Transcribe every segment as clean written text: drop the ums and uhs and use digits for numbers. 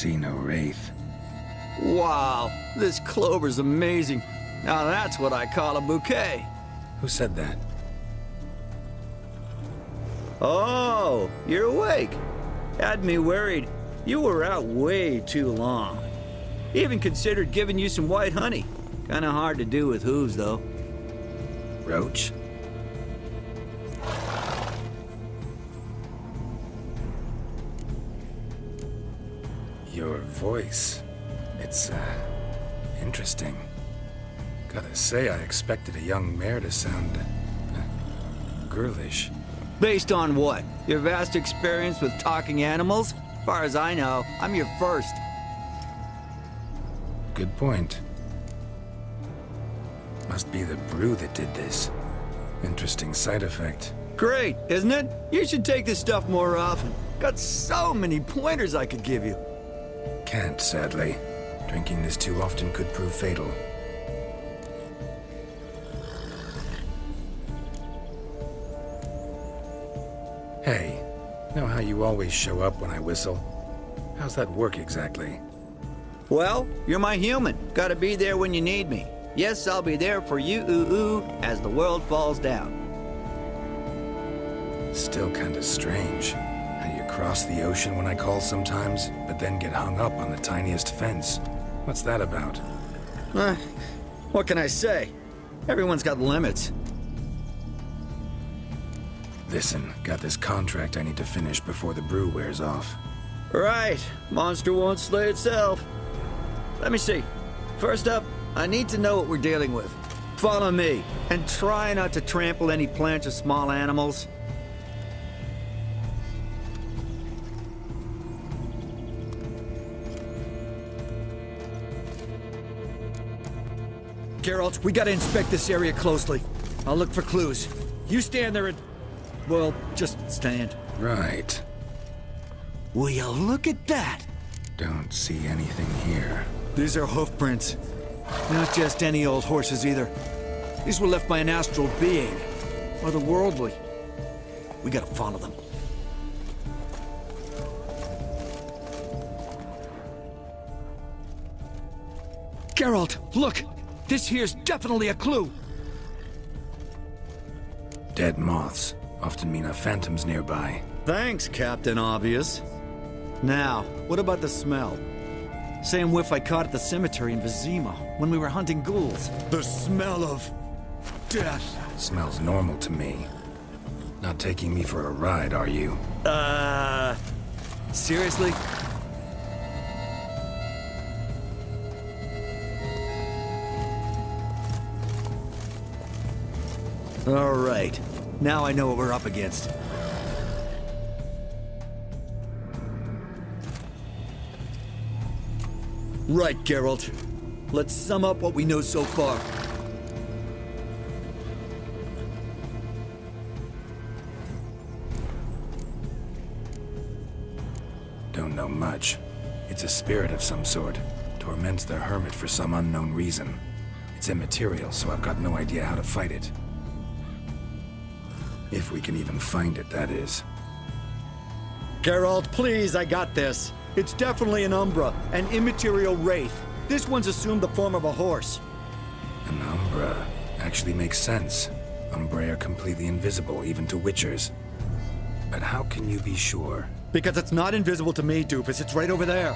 see no wraith. Wow, this clover's amazing. Now that's what I call a bouquet. Who said that? Oh, you're awake. Had me worried. You were out way too long. Even considered giving you some white honey. Kinda hard to do with hooves, though. Roach? Your voice. It's, interesting. Gotta say, I expected a young mare to sound, girlish. Based on what? Your vast experience with talking animals? As far as I know, I'm your first. Good point. Must be the brew that did this. Interesting side effect. Great, isn't it? You should take this stuff more often. Got so many pointers I could give you. Can't, sadly. Drinking this too often could prove fatal. Hey, know how you always show up when I whistle? How's that work exactly? Well, you're my human. Gotta be there when you need me. Yes, I'll be there for you, ooh, as the world falls down. Still kinda strange. How you cross the ocean when I call sometimes, but then get hung up on the tiniest fence. What's that about? What can I say? Everyone's got limits. Listen, got this contract I need to finish before the brew wears off. Right, monster won't slay itself. Let me see. First up, I need to know what we're dealing with. Follow me, and try not to trample any plants or small animals. Geralt, we gotta inspect this area closely. I'll look for clues. You stand there and... well, just stand. Right. Will you look at that? Don't see anything here. These are hoof prints. Not just any old horses either. These were left by an astral being. Otherworldly. We gotta follow them. Geralt, look! This here's definitely a clue! Dead moths often mean a phantom's nearby. Thanks, Captain Obvious. Now, what about the smell? Same whiff I caught at the cemetery in Vizima when we were hunting ghouls. The smell of... death. Smells normal to me. Not taking me for a ride, are you? Seriously? All right. Now I know what we're up against. Right, Geralt. Let's sum up what we know so far. Don't know much. It's a spirit of some sort. Torments the hermit for some unknown reason. It's immaterial, so I've got no idea how to fight it. If we can even find it, that is. Geralt, please, I got this. It's definitely an Umbra, an immaterial wraith. This one's assumed the form of a horse. An Umbra actually makes sense. Umbrae are completely invisible, even to Witchers. But how can you be sure? Because it's not invisible to me, Doofus. It's right over there.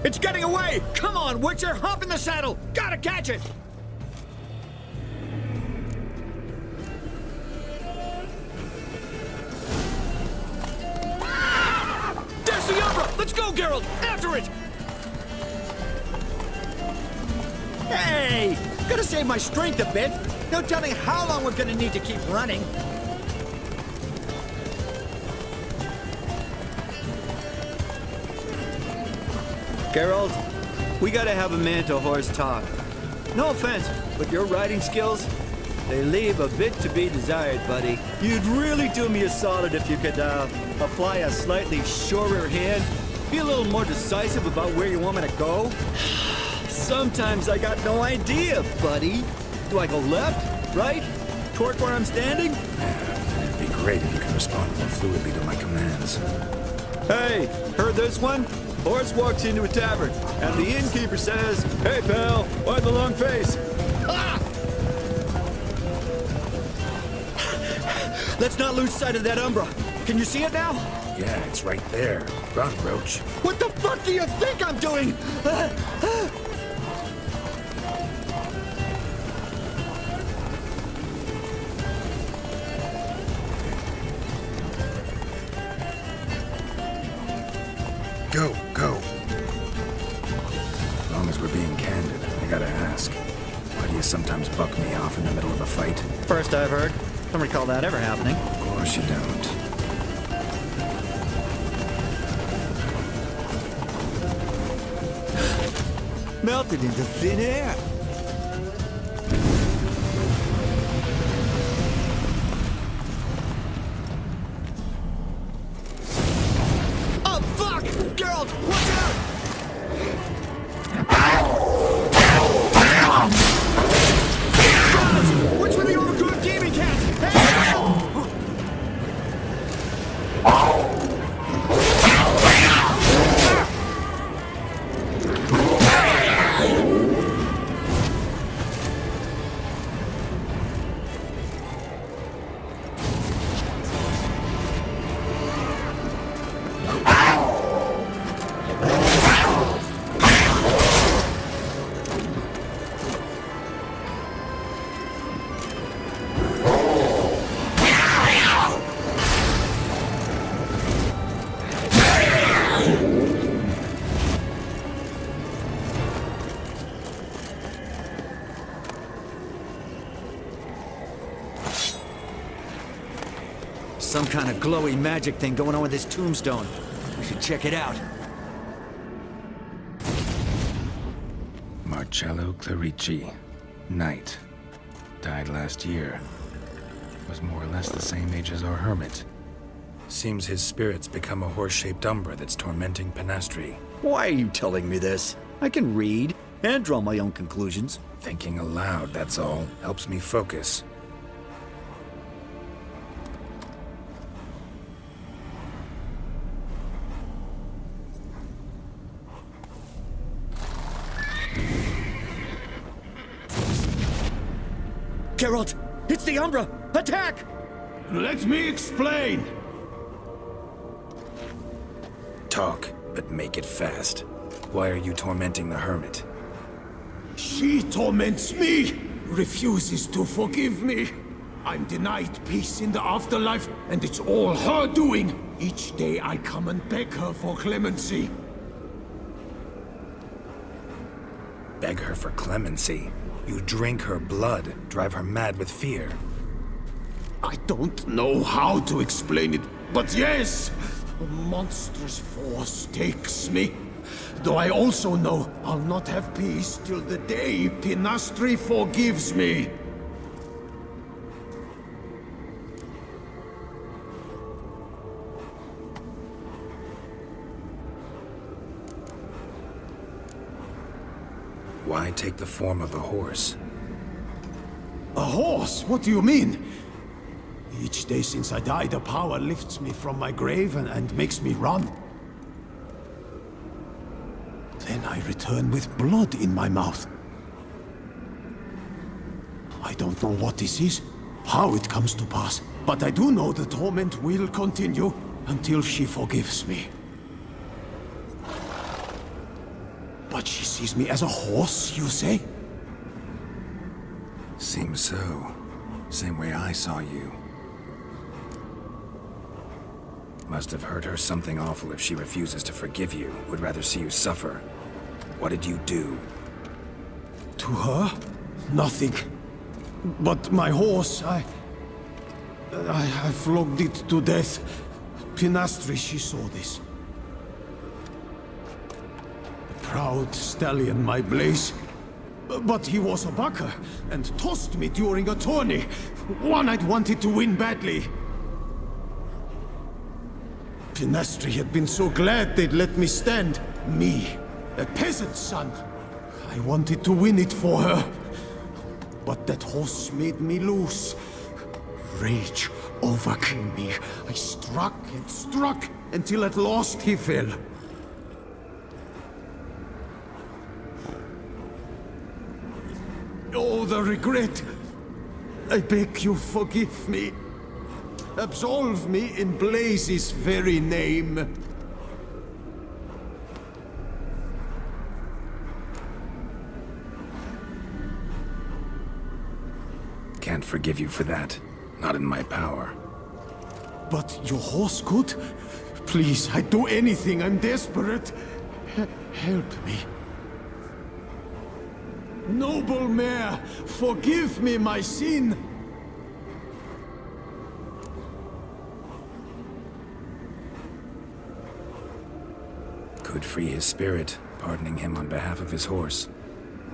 It's getting away! Come on, Witcher! Hop in the saddle! Gotta catch it! There's the Umbra! Let's go, Geralt! After it! Hey! Gotta save my strength a bit. No telling how long we're gonna need to keep running. Geralt, we gotta have a man-to-horse talk. No offense, but your riding skills, they leave a bit to be desired, buddy. You'd really do me a solid if you could, apply a slightly surer hand. Be a little more decisive about where you want me to go. Sometimes I got no idea, buddy. Do I go left, right? Torque where I'm standing? Yeah, it'd be great if you could respond more fluidly to my commands. Hey, heard this one? Horse walks into a tavern, and the innkeeper says, "Hey pal, why the long face?" Ah! Let's not lose sight of that Umbra. Can you see it now? Yeah, it's right there. Run, Roach. What the fuck do you think I'm doing? Go, go. As long as we're being candid, I gotta ask. Why do you sometimes buck me off in the middle of a fight? First I've heard. Don't recall that ever happening. Of course you don't. Melted into thin air. Oh, fuck! Geralt, watch out! Geralt, which were the overgrown demon cats? Hey! Some kind of glowy magic thing going on with this tombstone. We should check it out. Marcello Clerici, Knight. Died last year. Was more or less the same age as our hermit. Seems his spirit's become a horse-shaped umbra that's tormenting Pinastri. Why are you telling me this? I can read and draw my own conclusions. Thinking aloud, that's all. Helps me focus. Geralt, it's the Umbra! Attack! Let me explain! Talk, but make it fast. Why are you tormenting the hermit? She torments me, refuses to forgive me. I'm denied peace in the afterlife, and it's all her doing. Each day I come and beg her for clemency. Beg her for clemency? You drink her blood, drive her mad with fear. I don't know how to explain it, but yes, a monstrous force takes me. Though I also know I'll not have peace till the day Pinastri forgives me. Why take the form of a horse? A horse? What do you mean? Each day since I died, a power lifts me from my grave and makes me run. Then I return with blood in my mouth. I don't know what this is, how it comes to pass, but I do know the torment will continue until she forgives me. But she sees me as a horse, you say? Seems so. Same way I saw you. Must have hurt her something awful if she refuses to forgive you, would rather see you suffer. What did you do? To her? Nothing. But my horse, I flogged it to death. Pinastri, she saw this. A proud stallion, my Blaze. But he was a bucker, and tossed me during a tourney. One I'd wanted to win badly. Pinastri had been so glad they'd let me stand. Me, a peasant's son. I wanted to win it for her. but that horse made me lose. Rage overcame me. I struck and struck until at last he fell. Oh, the regret! I beg you, forgive me. Absolve me in Blaze's very name. Can't forgive you for that. Not in my power. But your horse could? Please, I'd do anything. I'm desperate. Help me. Noble mare, forgive me my sin. Could free his spirit, pardoning him on behalf of his horse.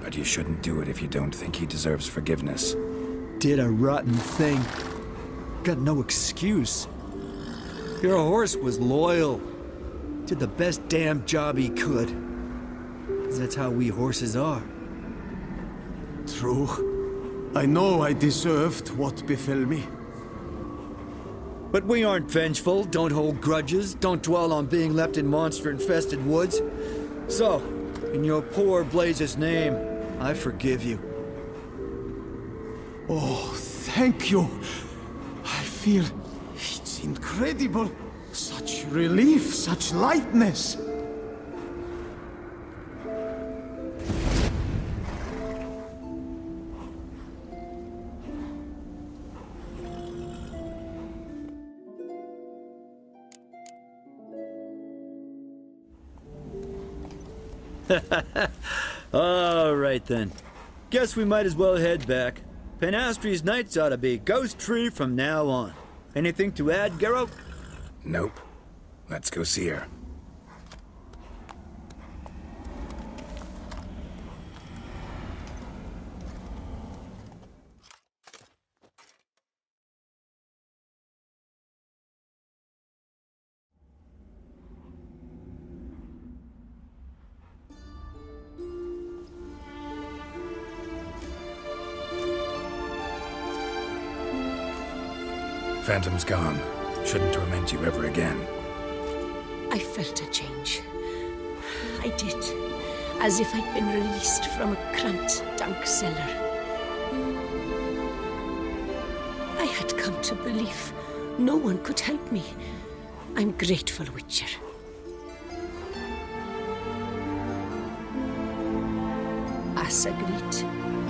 But you shouldn't do it if you don't think he deserves forgiveness. Did a rotten thing. Got no excuse. Your horse was loyal. Did the best damn job he could. 'Cause that's how we horses are. True. I know I deserved what befell me. But we aren't vengeful, don't hold grudges, don't dwell on being left in monster-infested woods. So, in your poor Blaze's name, I forgive you. Oh, thank you. I feel it's incredible. Such relief, such lightness. All right then. Guess we might as well head back. Penastry's nights ought to be ghost-free from now on. Anything to add, Geralt? Nope. Let's go see her. Phantom's gone. Shouldn't torment you ever again. I felt a change. I did. As if I'd been released from a cramped, dank cellar. I had come to believe no one could help me. I'm grateful, Witcher. As agreed,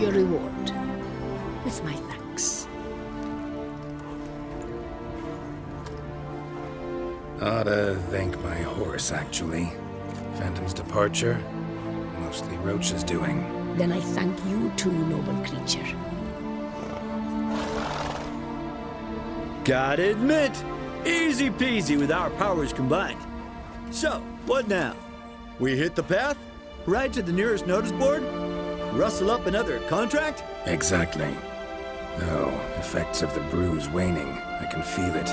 your reward. With my thanks. Ought to thank my horse, actually. Phantom's departure, mostly Roach's doing. Then I thank you too, noble creature. Gotta admit, easy peasy with our powers combined. So, what now? We hit the path? Ride to the nearest notice board? Rustle up another contract? Exactly. Oh, effects of the bruise waning. I can feel it.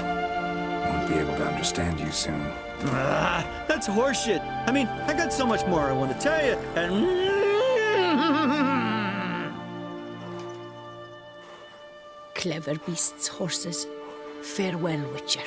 Won't be able to understand you soon. Ah, that's horseshit. I mean, I got so much more I want to tell you, and... Clever beasts, horses. Farewell, Witcher.